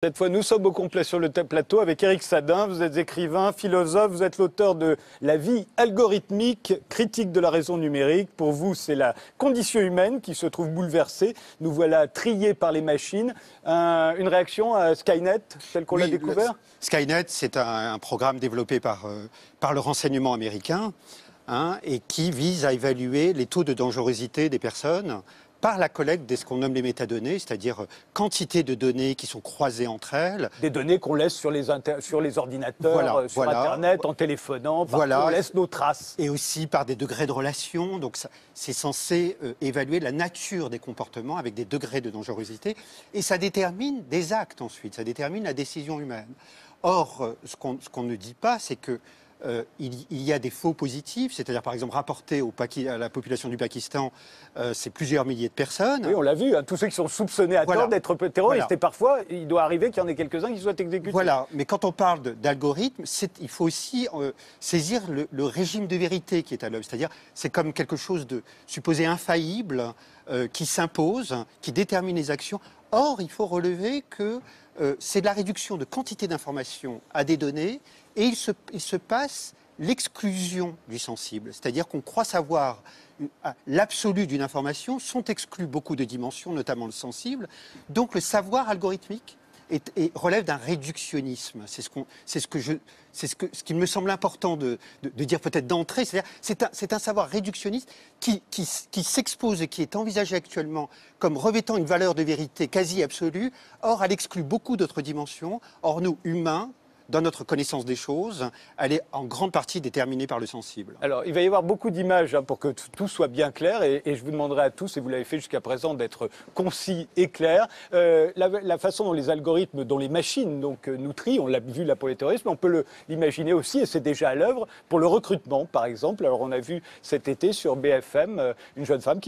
Cette fois, nous sommes au complet sur le plateau avec Éric Sadin. Vous êtes écrivain, philosophe, vous êtes l'auteur de La vie algorithmique, critique de la raison numérique. Pour vous, c'est la condition humaine qui se trouve bouleversée. Nous voilà triés par les machines. Une réaction à Skynet, tel qu'on l'a découvert? Skynet, c'est un programme développé par le renseignement américain et qui vise à évaluer les taux de dangerosité des personnes par la collecte de ce qu'on nomme les métadonnées, c'est-à-dire quantité de données qui sont croisées entre elles. Des données qu'on laisse sur les ordinateurs, sur Internet, en téléphonant, partout, on laisse nos traces. Et aussi par des degrés de relation. Donc c'est censé évaluer la nature des comportements avec des degrés de dangerosité. Et ça détermine des actes ensuite, ça détermine la décision humaine. Or, ce qu'on ne dit pas, c'est que il y a des faux positifs, c'est-à-dire par exemple rapporté à la population du Pakistan, c'est plusieurs milliers de personnes. Oui, on l'a vu, tous ceux qui sont soupçonnés à tort d'être terroristes. Et parfois, il doit arriver qu'il y en ait quelques-uns qui soient exécutés. Voilà, mais quand on parle d'algorithme, il faut aussi saisir le régime de vérité qui est à l'œuvre. C'est-à-dire, c'est comme quelque chose de supposé infaillible, qui s'impose, qui détermine les actions. Or, il faut relever que c'est de la réduction de quantité d'informations à des données, et il se passe l'exclusion du sensible. C'est-à-dire qu'on croit savoir l'absolu d'une information, sont exclus beaucoup de dimensions, notamment le sensible. Donc le savoir algorithmique relève d'un réductionnisme. C'est ce qui me semble important de dire peut-être d'entrée. C'est un savoir réductionniste qui s'expose et qui est envisagé actuellement comme revêtant une valeur de vérité quasi absolue. Or, elle exclut beaucoup d'autres dimensions. Or, nous, humains, dans notre connaissance des choses, elle est en grande partie déterminée par le sensible. Alors, il va y avoir beaucoup d'images pour que tout soit bien clair, et je vous demanderai à tous, et vous l'avez fait jusqu'à présent, d'être concis et clair. La façon dont les algorithmes, dont les machines nous trient, on l'a vu là pour les terroristes, mais on peut l'imaginer aussi, et c'est déjà à l'œuvre, pour le recrutement, par exemple. Alors, on a vu cet été sur BFM une jeune femme qui